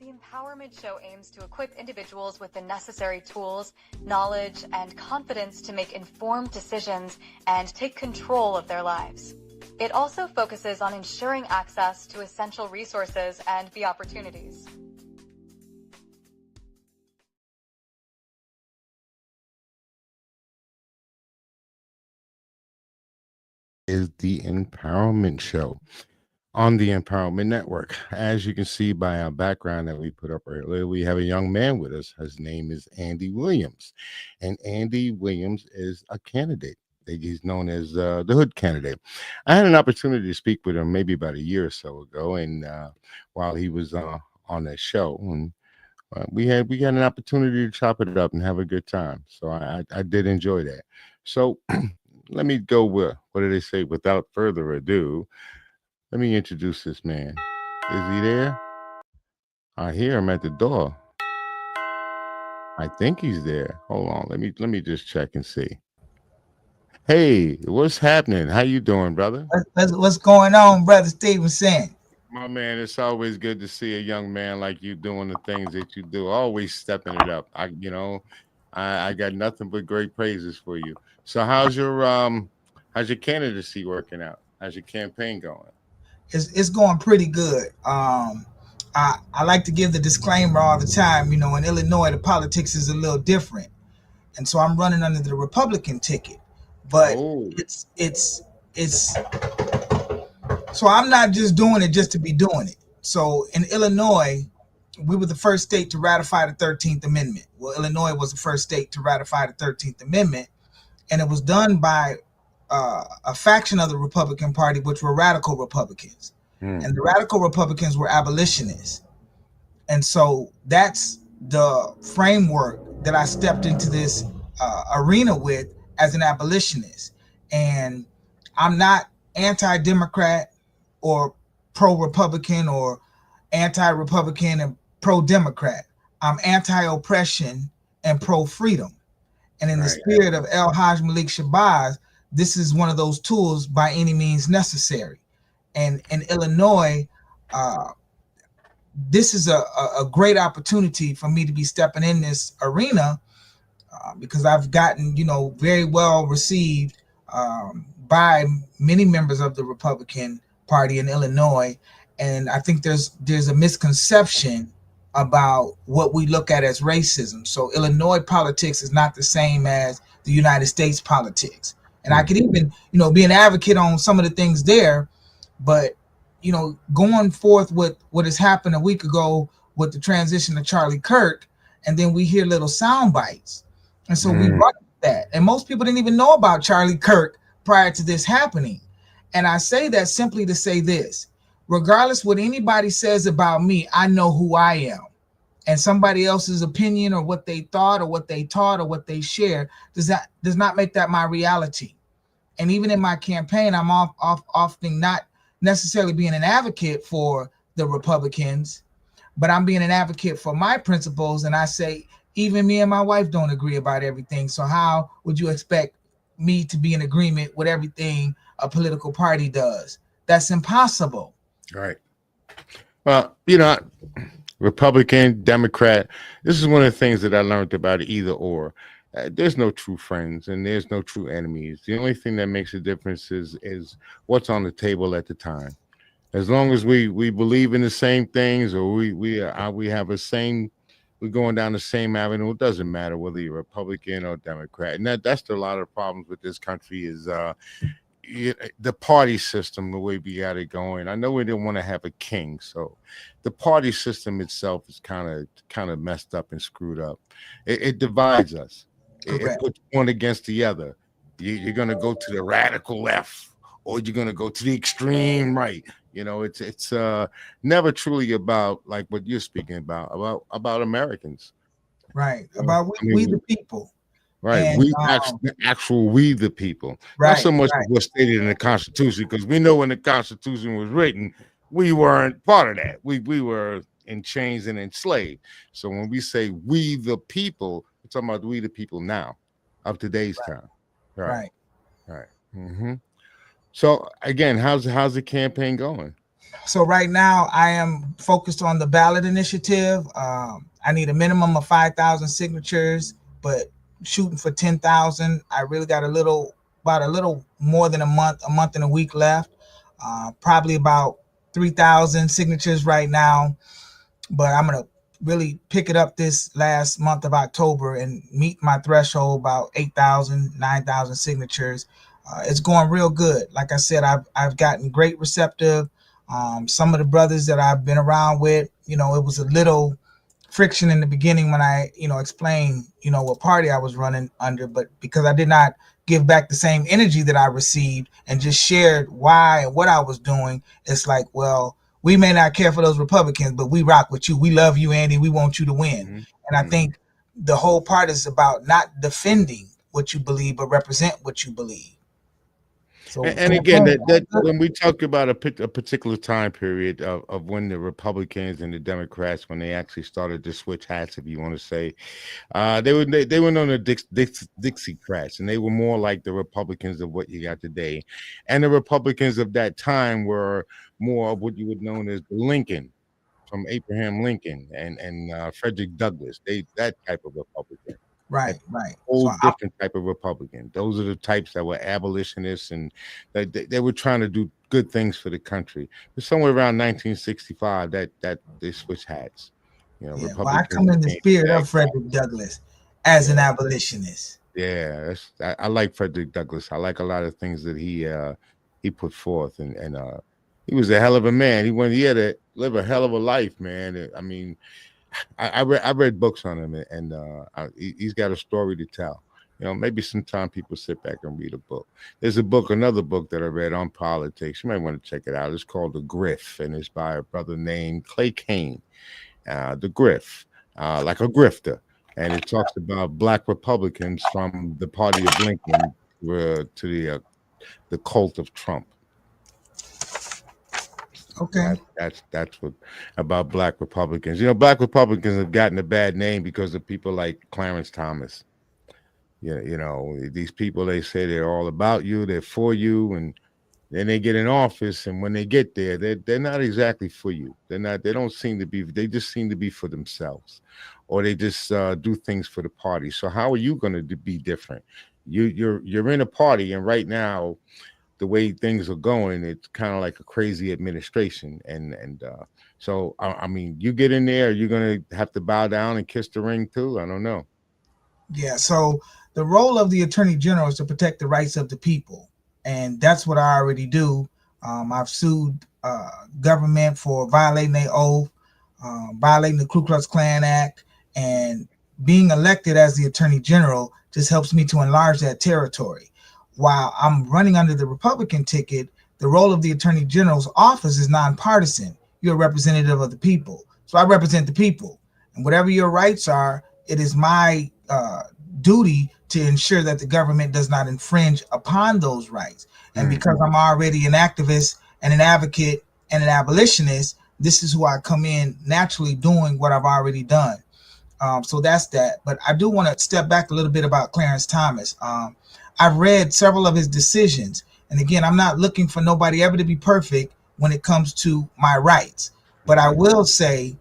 The Empowerment Show aims to equip individuals with the necessary tools, knowledge, and confidence to make informed decisions and take control of their lives. It also focuses on ensuring access to essential resources and the opportunities. Is the Empowerment Show on the Empowerment Network. As you can see by our background that we put up earlier, we have a young man with us. His name is Andy Williams. And Andy Williams is a candidate. He's known as the Hood candidate. I had an opportunity to speak with him maybe about a year or so ago, and while he was on that show, and we had an opportunity to chop it up and have a good time. So I did enjoy that. So let me go with what do they say? Without further ado, let me introduce this man. Is he there? I hear him at the door. I think he's there. Hold on. Let me just check and see. Hey, what's happening? How you doing, brother? What's going on, brother Stevenson? My man, it's always good to see a young man like you doing the things that you do. Always stepping it up. I got nothing but great praises for you. So how's your candidacy working out? How's your campaign going? It's going pretty good. I like to give the disclaimer all the time. In Illinois, the politics is a little different, and so I'm running under the Republican ticket. But Oh, it's so I'm not just doing it just to be doing it. So in Illinois, we were the first state to ratify the 13th Amendment. Well, Illinois was the first state to ratify the 13th Amendment, and it was done by a faction of the Republican Party, which were radical Republicans. hmm, And the radical Republicans were abolitionists. And so that's the framework that I stepped into this arena with as an abolitionist. And I'm not anti-Democrat or pro-Republican or anti-Republican and pro-Democrat. I'm anti-oppression and pro-freedom. And in the right. spirit of El Haj Malik Shabazz, this is one of those tools by any means necessary. And in Illinois, uh, this is a great opportunity for me to be stepping in this arena because I've gotten, very well received by many members of the Republican Party in Illinois. And I think there's a misconception about what we look at as racism. So Illinois politics is not the same as the United States politics. And I Hmm, could even, be an advocate on some of the things there, but going forth with what has happened a week ago with the transition to Charlie Kirk, and then we hear little sound bites. And so we hmm, run with that. And most people didn't even know about Charlie Kirk prior to this happening. And I say that simply to say this: regardless what anybody says about me, I know who I am. And somebody else's opinion or what they thought or what they taught or what they share does not make that my reality. And even in my campaign, I'm often not necessarily being an advocate for the Republicans, but I'm being an advocate for my principles. And I say, even me and my wife don't agree about everything. So how would you expect me to be in agreement with everything a political party does? That's impossible. right. Well, Republican, Democrat. This is one of the things that I learned about either or. There's no true friends and there's no true enemies. The only thing that makes a difference is what's on the table at the time. As long as we believe in the same things, or we have a same, we're going down the same avenue. It doesn't matter whether you're Republican or Democrat. And that's a lot of problems with this country is the party system, the way we got it going. I know we didn't want to have a king, so the party system itself is kind of messed up and screwed up. It divides us. It Correct. puts one against the other. You're gonna go to the radical left, or you're gonna go to the extreme right. It's never truly about like what you're speaking about Americans. Right. You know, About I we mean, the people. right. And We the people, not right, so much right, as what's stated in the Constitution, because we know when the Constitution was written, we weren't part of that. We were in chains and enslaved. So when we say we the people, we're talking about we the people now, of today's time. Right, right. right. So again, how's the campaign going? So right now I am focused on the ballot initiative. I need a minimum of 5,000 signatures, but shooting for 10,000. I really got about a little more than a month and a week left. Probably about 3,000 signatures right now, but I'm gonna really pick it up this last month of October and meet my threshold about 8,000, 9,000 signatures. It's going real good. Like I said, I've gotten great receptive. Some of the brothers that I've been around with, it was a little friction in the beginning when I, explained, what party I was running under, but because I did not give back the same energy that I received and just shared why and what I was doing, it's like, well, we may not care for those Republicans, but we rock with you. We love you, Andy. We want you to win. Mm-hmm. And I think the whole part is about not defending what you believe, but represent what you believe. So, and again, that when we talk about a particular time period of when the Republicans and the Democrats, when they actually started to switch hats, if you want to say, they were known as Dixiecrats, and they were more like the Republicans of what you got today, and the Republicans of that time were more of what you would know as the Lincoln, from Abraham Lincoln and Frederick Douglass. That type of Republican. Right. Whole different type of Republican. Those are the types that were abolitionists, and they were trying to do good things for the country. But somewhere around 1965, that they switched hats. Well, I come in the spirit of Frederick Douglass as an abolitionist. Yeah, I like Frederick Douglass. I like a lot of things that he put forth, and he was a hell of a man. He had to live a hell of a life, man. I mean, I read books on him, and he's got a story to tell. Maybe sometime people sit back and read a book. There's another book that I read on politics. You might want to check it out. It's called The Grift, and it's by a brother named Clay Cane. The Grift, like a grifter, and it talks about Black Republicans from the party of Lincoln to the cult of Trump. Okay. That's what about Black Republicans. Black Republicans have gotten a bad name because of people like Clarence Thomas. These people, they say they're all about you, they're for you, and then they get in office, and when they get there, they're not exactly for you. They don't seem to be. They just seem to be for themselves, or they just do things for the party. So how are you going to be different? You're in a party, and right now, the way things are going, it's kind of like a crazy administration. And so, I mean, you get in there, you're going to have to bow down and kiss the ring too. I don't know. Yeah. So the role of the Attorney General is to protect the rights of the people. And that's what I already do. I've sued government for violating their oath, violating the Ku Klux Klan Act, and being elected as the Attorney General just helps me to enlarge that territory. While I'm running under the Republican ticket, the role of the Attorney General's office is nonpartisan. You're a representative of the people. So I represent the people. And whatever your rights are, it is my duty to ensure that the government does not infringe upon those rights. And because I'm already an activist and an advocate and an abolitionist, this is who I come in naturally doing what I've already done. So that's that. But I do want to step back a little bit about Clarence Thomas. I've read several of his decisions. And again, I'm not looking for nobody ever to be perfect when it comes to my rights. But I will say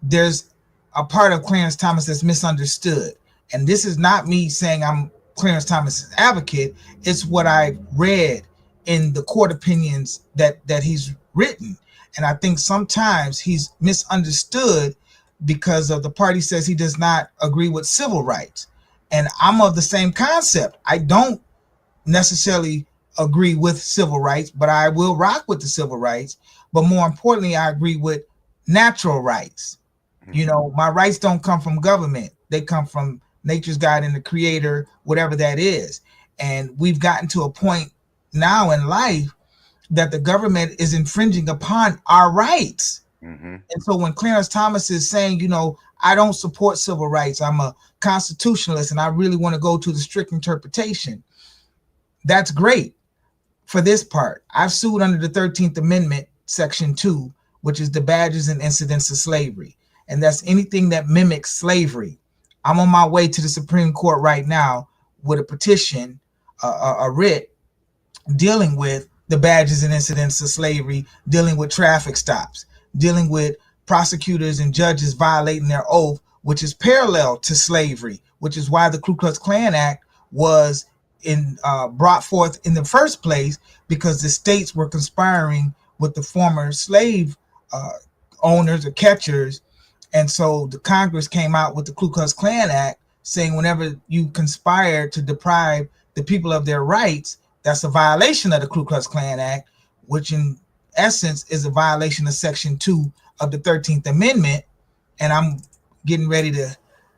there's a part of Clarence Thomas that's misunderstood. And this is not me saying I'm Clarence Thomas's advocate. It's what I read in the court opinions that he's written. And I think sometimes he's misunderstood because of the part he says he does not agree with civil rights. And I'm of the same concept. I don't necessarily agree with civil rights, but I will rock with the civil rights. But more importantly, I agree with natural rights. My rights don't come from government. They come from nature's God and the creator, whatever that is. And we've gotten to a point now in life that the government is infringing upon our rights. And so when Clarence Thomas is saying, I don't support civil rights, I'm a constitutionalist and I really want to go to the strict interpretation, that's great for this part. I've sued under the 13th Amendment, Section 2, which is the badges and incidents of slavery. And that's anything that mimics slavery. I'm on my way to the Supreme Court right now with a petition, a writ dealing with the badges and incidents of slavery, dealing with traffic stops, dealing with prosecutors and judges violating their oath, which is parallel to slavery, which is why the Ku Klux Klan Act was brought forth in the first place, because the states were conspiring with the former slave owners or catchers. And so the Congress came out with the Ku Klux Klan Act saying whenever you conspire to deprive the people of their rights, that's a violation of the Ku Klux Klan Act, which in essence is a violation of Section 2 of the 13th Amendment. And I'm getting ready to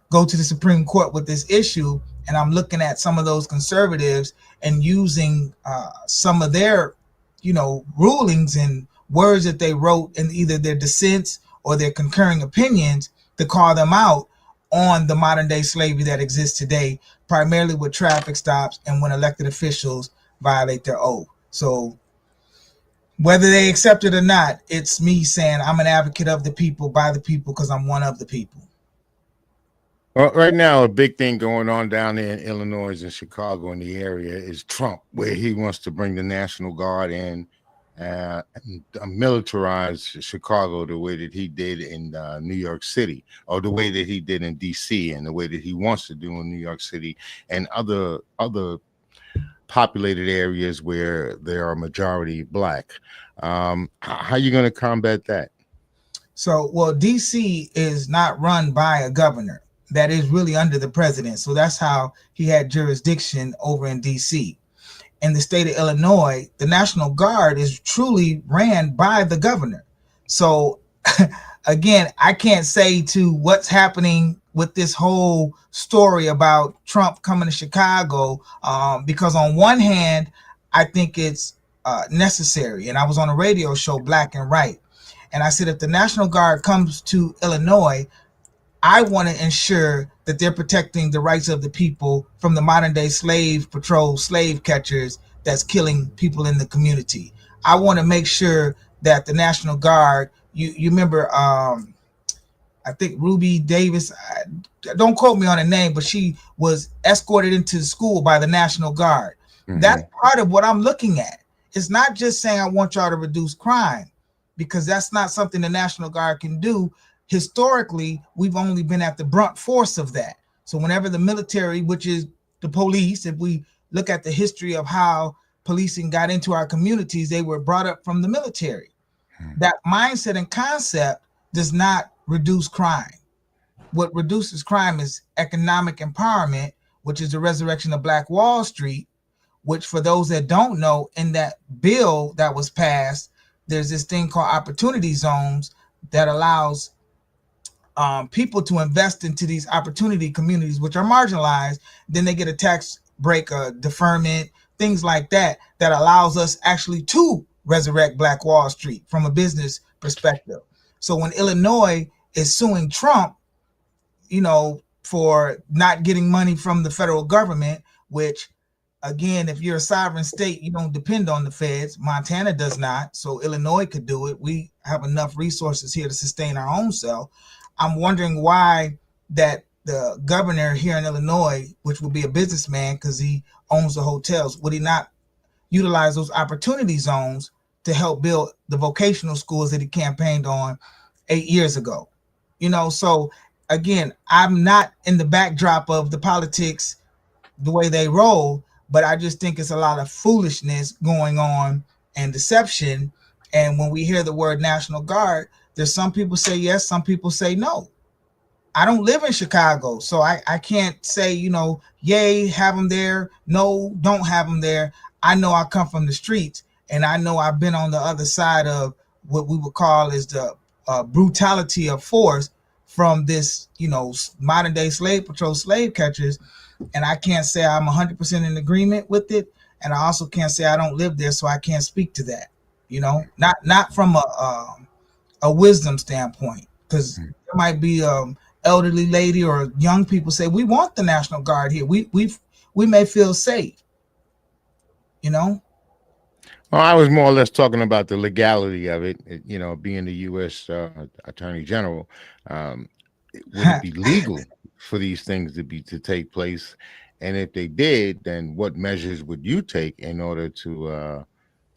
go to the Supreme Court with this issue, and I'm looking at some of those conservatives and using some of their, rulings and words that they wrote in either their dissents or their concurring opinions to call them out on the modern day slavery that exists today, primarily with traffic stops and when elected officials violate their oath. So whether they accept it or not, it's me saying I'm an advocate of the people, by the people, because I'm one of the people. Well, right now, a big thing going on down there in Illinois and Chicago in the area is Trump, where he wants to bring the National Guard in and militarize Chicago the way that he did in New York City, or the way that he did in D.C., and the way that he wants to do in New York City and other populated areas where there are majority Black. How are you going to combat that? So, well, D.C. is not run by a governor. That is really under the president. So that's how he had jurisdiction over in D.C. In the state of Illinois, the National Guard is truly ran by the governor. So again, I can't say to what's happening with this whole story about Trump coming to Chicago, because on one hand, I think it's necessary. And I was on a radio show, Black and Right, and I said, if the National Guard comes to Illinois, I want to ensure that they're protecting the rights of the people from the modern day slave patrol, slave catchers that's killing people in the community. I want to make sure that the National Guard, you remember, I think Ruby Davis, don't quote me on the name, but she was escorted into the school by the National Guard. Mm-hmm. That's part of what I'm looking at. It's not just saying I want y'all to reduce crime, because that's not something the National Guard can do. Historically, we've only been at the brunt force of that. So whenever the military, which is the police, if we look at the history of how policing got into our communities, they were brought up from the military. That mindset and concept does not reduce crime. What reduces crime is economic empowerment, which is the resurrection of Black Wall Street, which, for those that don't know, in that bill that was passed, there's this thing called opportunity zones that allows people to invest into these opportunity communities, which are marginalized. Then they get a tax break, a deferment, things like that, that allows us actually to resurrect Black Wall Street from a business perspective. So when Illinois is suing Trump, for not getting money from the federal government, which, again, if you're a sovereign state, you don't depend on the feds. Montana does not. So Illinois could do it. We have enough resources here to sustain our own self. I'm wondering why that the governor here in Illinois, which would be a businessman because he owns the hotels, would he not utilize those opportunity zones to help build the vocational schools that he campaigned on 8 years ago? So again, I'm not in the backdrop of the politics the way they roll, but I just think it's a lot of foolishness going on and deception. And when we hear the word National Guard, there's some people say yes, some people say no. I don't live in Chicago, so I can't say, yay, have them there. No, don't have them there. I know I come from the streets, and I know I've been on the other side of what we would call is the brutality of force from this, modern day slave patrol, slave catchers. And I can't say I'm 100% in agreement with it. And I also can't say I don't live there, so I can't speak to that, not from a wisdom standpoint, because there might be elderly lady or young people say, we want the National Guard here. We may feel safe, Well, I was more or less talking about the legality of it, being the U.S. Attorney General. Would it be legal for these things to take place? And if they did, then what measures would you take in order to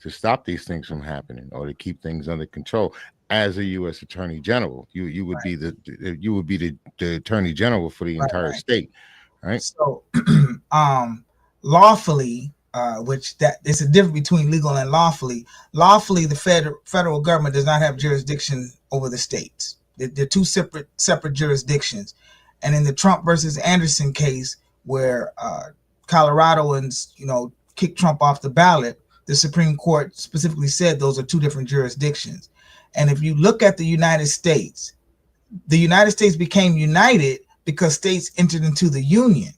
to stop these things from happening or to keep things under control. As a U.S. Attorney General, you would be the Attorney General for the entire state, right? So, lawfully, which that is a difference between legal and lawfully. Lawfully, the federal government does not have jurisdiction over the states. They're two separate jurisdictions. And in the Trump versus Anderson case, where Coloradoans, kicked Trump off the ballot, the Supreme Court specifically said those are two different jurisdictions. And if you look at the United States became united because states entered into the Union.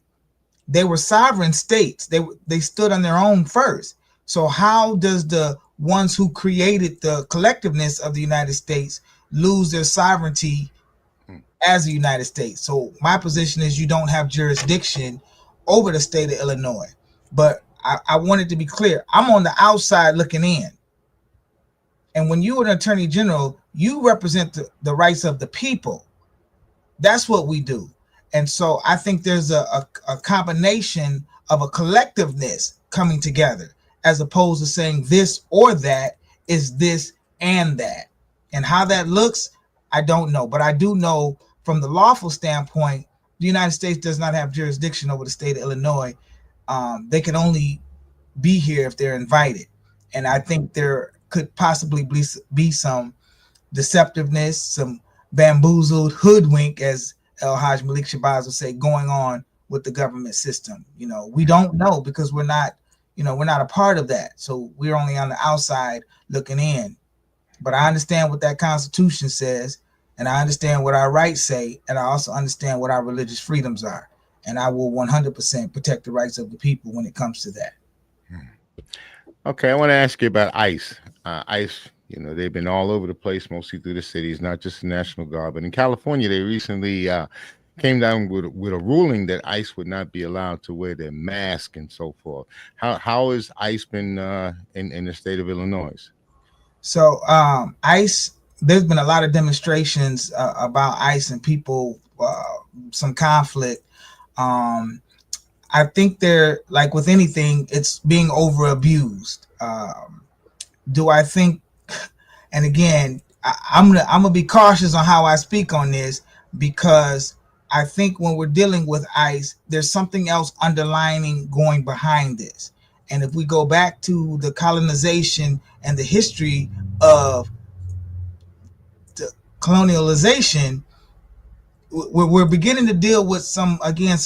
They were sovereign states. They stood on their own first. So how does the ones who created the collectiveness of the United States lose their sovereignty as the United States? So my position is you don't have jurisdiction over the state of Illinois. But I wanted to be clear. I'm on the outside looking in. And when you're an attorney general, you represent the rights of the people. That's what we do. And so I think there's a combination of a collectiveness coming together, as opposed to saying this or that is this and that. And how that looks, I don't know. But I do know from the lawful standpoint, the United States does not have jurisdiction over the state of Illinois. They can only be here if they're invited. And I think there could possibly be some deceptiveness, some bamboozled, hoodwink, as El Haj Malik Shabazz would say, going on with the government system. We don't know because we're not a part of that. So we're only on the outside looking in. But I understand what that Constitution says, and I understand what our rights say, and I also understand what our religious freedoms are. And I will 100% protect the rights of the people when it comes to that. Okay, I want to ask you about ICE. ICE, they've been all over the place, mostly through the cities, not just the National Guard. But in California, they recently came down with a ruling that ICE would not be allowed to wear their mask and so forth. How has ICE been in the state of Illinois? So ICE, there's been a lot of demonstrations about ICE and people, some conflict. I think they're, like with anything, it's being over abused. Do I think, and again, I'm gonna be cautious on how I speak on this, because I think when we're dealing with ICE, there's something else underlining going behind this. And if we go back to the colonization and the history of the colonialization, we're beginning to deal with some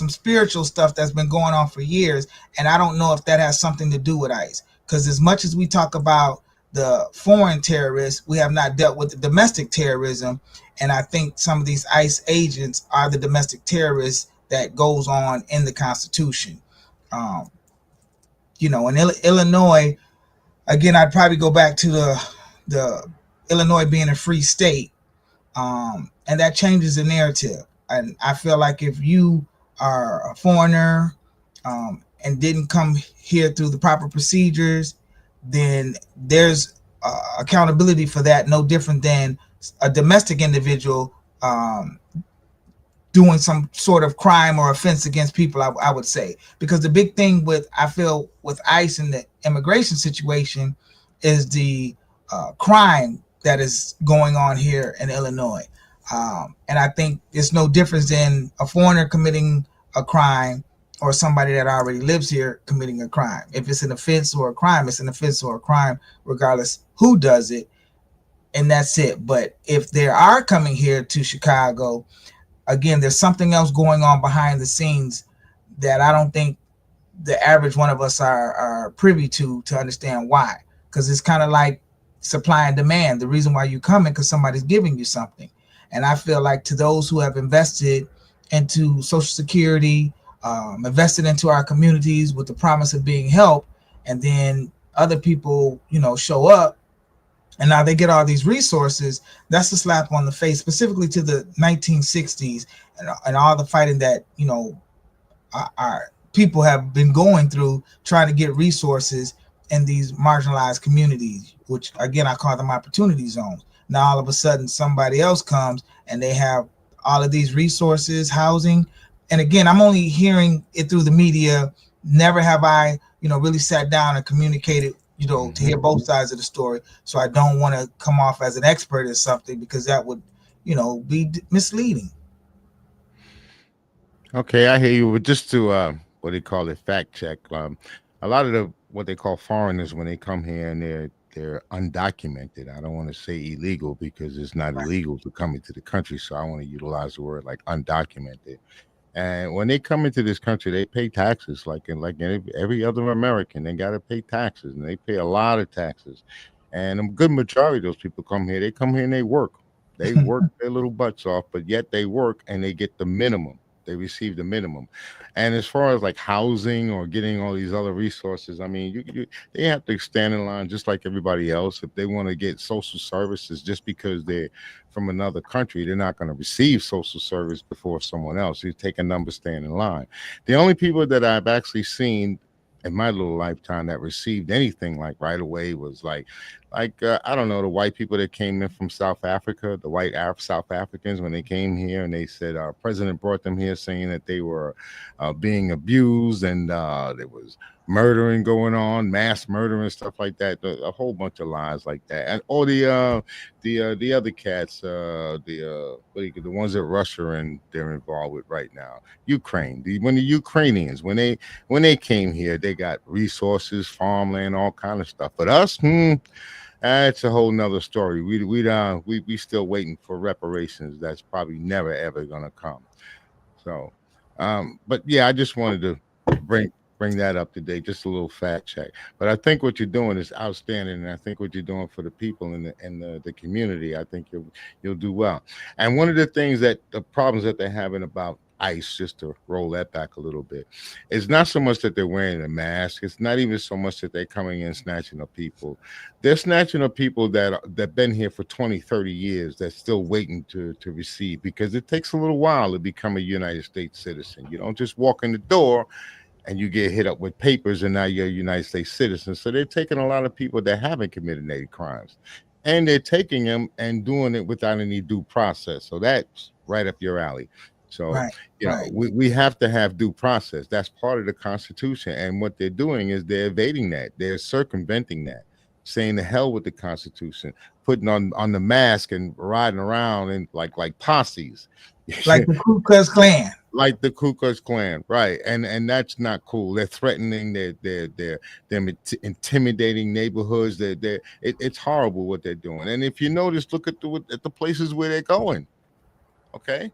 spiritual stuff that's been going on for years. And I don't know if that has something to do with ICE, because as much as we talk about the foreign terrorists, we have not dealt with the domestic terrorism. And I think some of these ICE agents are the domestic terrorists that goes on in the Constitution. In Illinois, again, I'd probably go back to the Illinois being a free state. And that changes the narrative. And I feel like if you are a foreigner and didn't come here through the proper procedures, then there's accountability for that, no different than a domestic individual doing some sort of crime or offense against people, I would say. Because the big thing with ICE and the immigration situation is the crime that is going on here in Illinois. And I think it's no difference than a foreigner committing a crime or somebody that already lives here committing a crime. If it's an offense or a crime, it's an offense or a crime, regardless who does it. And that's it. But if they are coming here to Chicago, again, there's something else going on behind the scenes that I don't think the average one of us are privy to understand why. Because it's kind of like supply and demand. The reason why you coming, because somebody's giving you something. And I feel like to those who have invested into Social Security, invested into our communities with the promise of being helped, and then other people, show up, and now they get all these resources, that's a slap on the face, specifically to the 1960s and all the fighting that, our people have been going through trying to get resources in these marginalized communities, which, again, I call them opportunity zones. Now, all of a sudden, somebody else comes and they have all of these resources, housing. And again, I'm only hearing it through the media. Never have I, really sat down and communicated, to hear both sides of the story. So I don't want to come off as an expert or something, because that would, be misleading. Okay, I hear you. But just to what they call it, fact check. A lot of the what they call foreigners, when they come here and they're undocumented. I don't want to say illegal, because it's not Right. illegal to come into the country. So I want to utilize the word like undocumented. And when they come into this country, they pay taxes like every other American. They got to pay taxes, and they pay a lot of taxes. And a good majority of those people come here. They come here and they work. They work their little butts off, but yet they work and they get the minimum. They receive the minimum. And as far as like housing or getting all these other resources, I mean, they have to stand in line just like everybody else. If they want to get social services, just because they're from another country, they're not going to receive social service before someone else. You take a number, stand in line. The only people that I've actually seen in my little lifetime that received anything like right away was like I don't know, the white people that came in from South Africa, the white South Africans, when they came here and they said our president brought them here saying that they were being abused, and there was murdering going on, mass murder and stuff like that, a whole bunch of lies like that. And all the other cats, the ones that Russia and they're involved with right now, Ukraine. When the Ukrainians, when they came here, they got resources, farmland, all kind of stuff. But us, that's a whole nother story. We still waiting for reparations. That's probably never ever gonna come. So, but yeah, I just wanted to bring that up today, just a little fact check. But I think what you're doing is outstanding, and I think what you're doing for the people in the community, I think you'll do well. And one of the things that the problems that they're having about ICE, just to roll that back a little bit, it's not so much that they're wearing a mask. It's not even so much that they're coming in snatching up people. They're snatching up people that been here for 20, 30 years that's still waiting to receive, because it takes a little while to become a United States citizen. You don't just walk in the door and you get hit up with papers and now you're a United States citizen. So they're taking a lot of people that haven't committed any crimes, and they're taking them and doing it without any due process. So that's right up your alley. So, Right. Right. we have to have due process. That's part of the Constitution. And what they're doing is they're evading that. They're circumventing that, saying the hell with the Constitution, putting on the mask and riding around and like posses. Like the Ku Klux Klan. Like the Ku Klux Klan, right? And that's not cool. They're threatening. They're intimidating neighborhoods. It's horrible what they're doing. And if you notice, look at the places where they're going. Okay.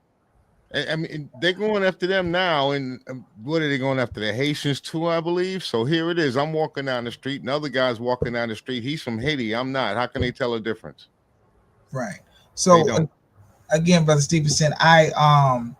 I mean, they're going after them now, and what are they going after? The Haitians too, I believe. So here it is. I'm walking down the street, and other guy's walking down the street. He's from Haiti. I'm not. How can they tell a difference? Right. So again, Brother Stevenson, I'm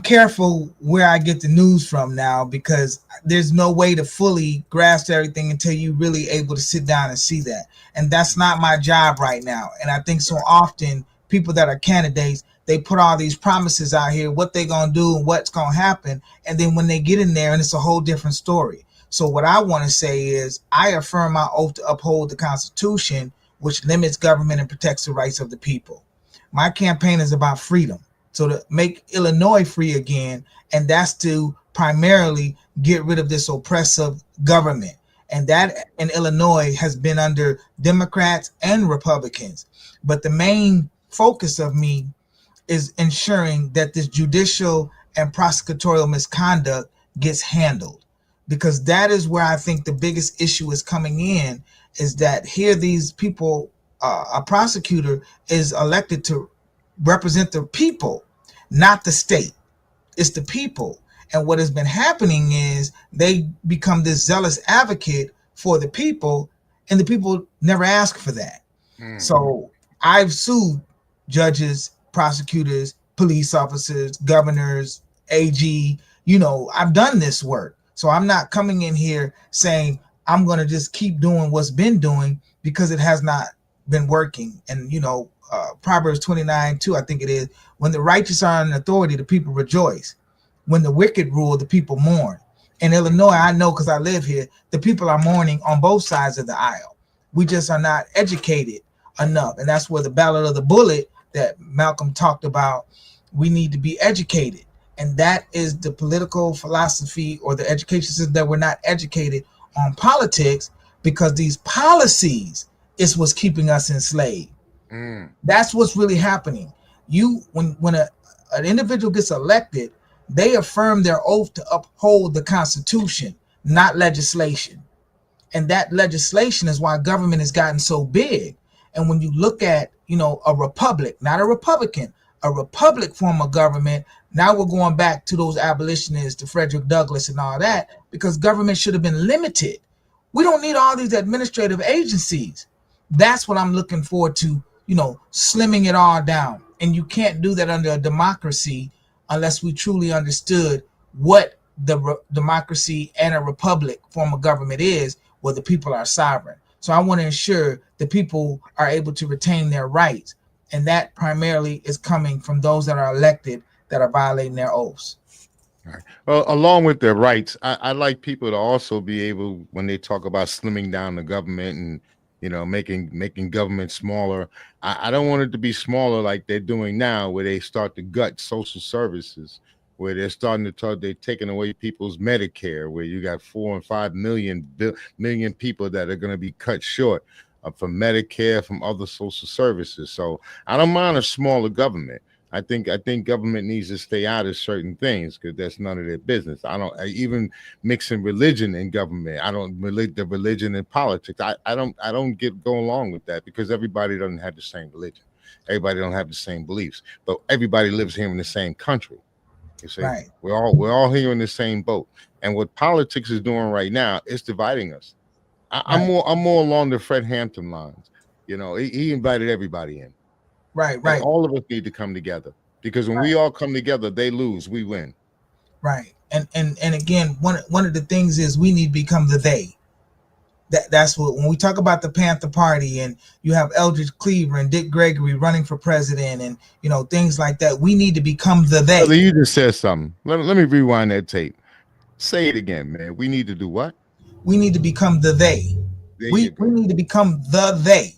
careful where I get the news from now, because there's no way to fully grasp everything until you really able to sit down and see that. And that's not my job right now. And I think so often people that are candidates, they put all these promises out here, what they're going to do and what's going to happen. And then when they get in there, and it's a whole different story. So what I want to say is I affirm my oath to uphold the Constitution, which limits government and protects the rights of the people. My campaign is about freedom. So to make Illinois free again, and that's to primarily get rid of this oppressive government. And that in Illinois has been under Democrats and Republicans. But the main focus of me is ensuring that this judicial and prosecutorial misconduct gets handled, because that is where I think the biggest issue is coming in, is that here these people, a prosecutor is elected to represent the people, not the state. It's the people. And what has been happening is they become this zealous advocate for the people, and the people never ask for that. So I've sued judges, prosecutors, police officers, governors, AG, I've done this work. So I'm not coming in here saying I'm going to just keep doing what's been doing, because it has not been working. And, Proverbs 29:2, I think it is, when the righteous are in authority, the people rejoice. When the wicked rule, the people mourn. In Illinois, I know because I live here, the people are mourning on both sides of the aisle. We just are not educated enough. And that's where the ballot of the bullet that Malcolm talked about, we need to be educated. And that is the political philosophy or the education system, that we're not educated on politics, because these policies is what's keeping us enslaved. That's what's really happening. When an individual gets elected, they affirm their oath to uphold the Constitution, not legislation. And that legislation is why government has gotten so big. And when you look at, a republic, not a Republican, a republic form of government, now we're going back to those abolitionists, to Frederick Douglass and all that, because government should have been limited. We don't need all these administrative agencies. That's what I'm looking forward to, slimming it all down. And you can't do that under a democracy unless we truly understood what the democracy and a republic form of government is, where the people are sovereign. So I want to ensure the people are able to retain their rights. And that primarily is coming from those that are elected that are violating their oaths. All right. Well, along with their rights, I like people to also be able, when they talk about slimming down the government and making government smaller, I don't want it to be smaller like they're doing now, where they start to gut social services, where they're starting to talk, they're taking away people's Medicare, where you got 4 and 5 million people that are going to be cut short from Medicare, from other social services. So I don't mind a smaller government. I think government needs to stay out of certain things because that's none of their business. Even mixing religion and government. I don't relate the religion and politics. I don't go along with that, because everybody doesn't have the same religion. Everybody don't have the same beliefs, but everybody lives here in the same country. You see, right. We're all here in the same boat. And what politics is doing right now is dividing us. I'm more along the Fred Hampton lines. He invited everybody in. Right. And all of us need to come together, because when we all come together, they lose, we win. Right. And again, one of the things is we need to become the they. That's what, when we talk about the Panther Party and you have Eldridge Cleaver and Dick Gregory running for president and things like that, we need to become the they. Well, you just said something. Let me rewind that tape. Say it again, man. We need to do what? We need to become the they. We need to become the they.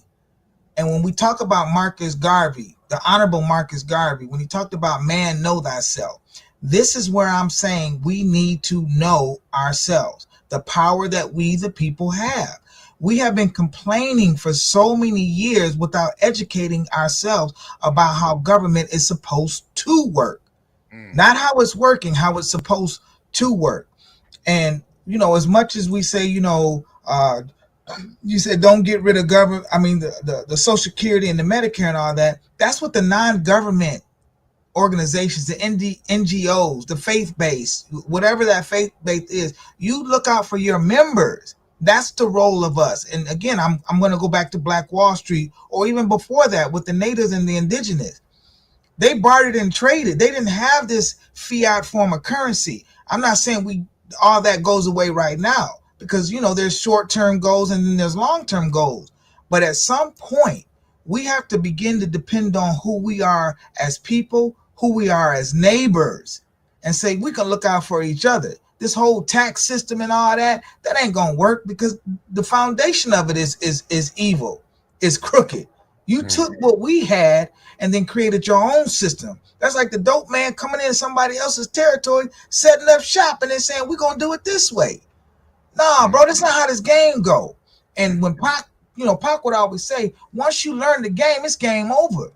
And when we talk about Marcus Garvey, the Honorable Marcus Garvey, when he talked about man, know thyself, this is where I'm saying we need to know ourselves, the power that we, the people, have. We have been complaining for so many years without educating ourselves about how government is supposed to work. Not how it's working, how it's supposed to work. And, as much as we say, you said don't get rid of government. I mean, the Social Security and the Medicare and all that. That's what the non-government organizations, the NGOs, the faith-based, whatever that faith-based is, you look out for your members. That's the role of us. And again, I'm going to go back to Black Wall Street, or even before that with the natives and the indigenous. They bartered and traded. They didn't have this fiat form of currency. I'm not saying all that goes away right now, because there's short-term goals and then there's long-term goals. But at some point, we have to begin to depend on who we are as people, who we are as neighbors, and say we can look out for each other. This whole tax system and all that ain't gonna work, because the foundation of it is evil, is crooked. You took what we had and then created your own system. That's like the dope man coming in somebody else's territory, setting up shop, and then saying we're gonna do it this way. Nah, bro, that's not how this game go. And when Pac would always say, once you learn the game, it's game over.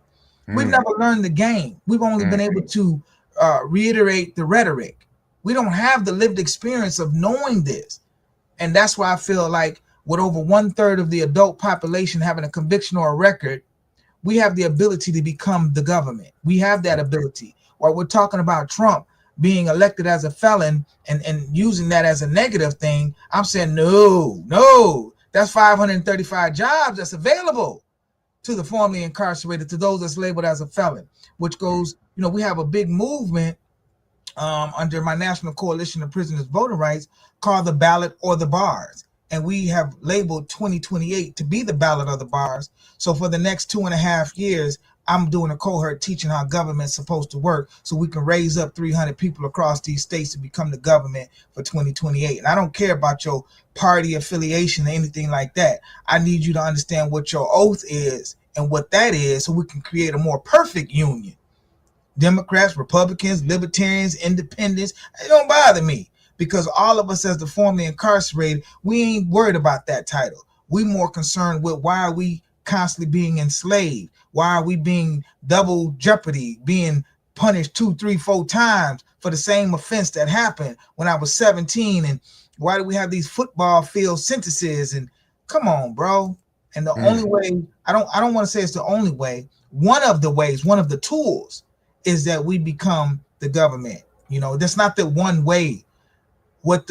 We've never learned the game. We've only been able to reiterate the rhetoric. We don't have the lived experience of knowing this. And that's why I feel like with over 1/3 of the adult population having a conviction or a record, we have the ability to become the government. We have that ability. While we're talking about Trump being elected as a felon and using that as a negative thing, I'm saying, no, that's 535 jobs that's available to the formerly incarcerated, to those that's labeled as a felon, which goes, we have a big movement under my National Coalition of Prisoners' Voting Rights called the Ballot or the Bars. And we have labeled 2028 to be the ballot of the bars. So for the next 2.5 years, I'm doing a cohort teaching how government's supposed to work, so we can raise up 300 people across these states to become the government for 2028. And I don't care about your party affiliation or anything like that. I need you to understand what your oath is and what that is, so we can create a more perfect union. Democrats, Republicans, Libertarians, Independents, it don't bother me. because all of us as the formerly incarcerated, we ain't worried about that title. We more concerned with why are we constantly being enslaved? Why are we being double jeopardy, being punished 2, 3, 4 times for the same offense that happened when I was 17? And why do we have these football field sentences? And come on, bro. And the only way, I don't want to say it's the only way. One of the ways, one of the tools is that we become the government. You know, that's not the one way. What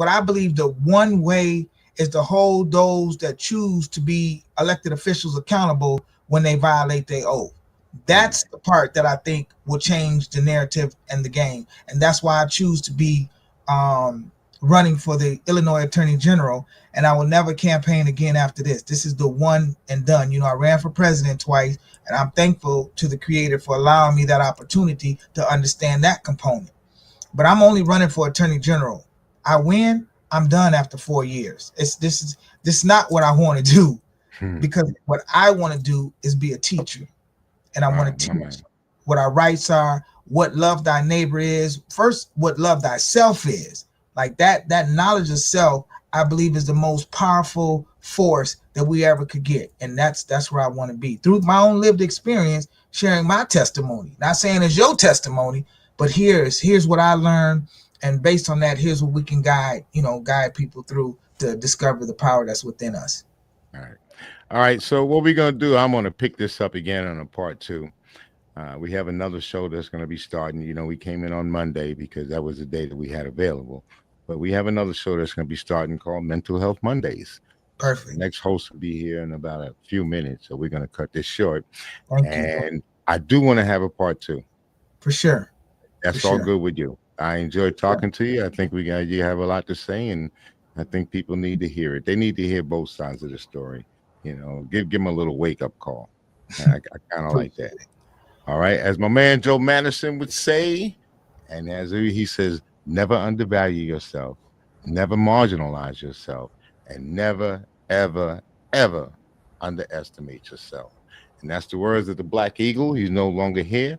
I believe the one way is to hold those that choose to be elected officials accountable when they violate their oath. That's the part that I think will change the narrative and the game. And that's why I choose to be running for the Illinois Attorney General, and I will never campaign again after this. This is the one and done. You know, I ran for president twice, and I'm thankful to the Creator for allowing me that opportunity to understand that component. But I'm only running for Attorney General. I win, I'm done after 4 years. This is not what I want to do, because what I want to do is be a teacher, and I want to teach what our rights are, what love thy neighbor is. First, what love thyself is. Like that knowledge of self, I believe, is the most powerful force that we ever could get. And that's where I want to be. Through my own lived experience, sharing my testimony. Not saying it's your testimony, but here's what I learned. And based on that, here's what we can guide people through to discover the power that's within us. All right. So what we're going to do, I'm going to pick this up again on a part 2. We have another show that's going to be starting. You know, we came in on Monday because that was the day that we had available. But we have another show that's going to be starting called Mental Health Mondays. Perfect. The next host will be here in about a few minutes. So we're going to cut this short. Thank you. You. I do want to have a part 2. For sure. That's all good with you. I enjoyed talking to you. I think you have a lot to say, and I think people need to hear it. They need to hear both sides of the story. You know, give them a little wake-up call. I kind of like that. All right. As my man Joe Madison would say, and as he says, never undervalue yourself, never marginalize yourself, and never, ever, ever underestimate yourself. And that's the words of the Black Eagle. He's no longer here,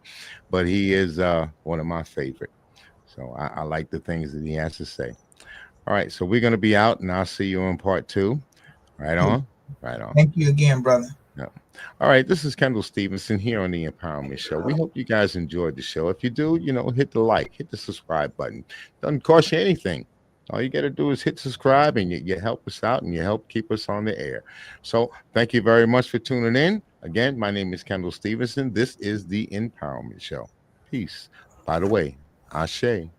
but he is one of my favorite. So I like the things that he has to say. All right. So we're going to be out, and I'll see you in part 2. Right on. Right on. Thank you again, brother. Yeah. All right, this is Kendall Stevenson here on the Empowerment Show. We hope you guys enjoyed the show. If you do, hit the like, hit the subscribe button. Doesn't cost you anything. All you got to do is hit subscribe, and you help us out, and you help keep us on the air. So thank you very much for tuning in. Again, my name is Kendall Stevenson. This is the Empowerment Show. Peace. By the way, Ashe.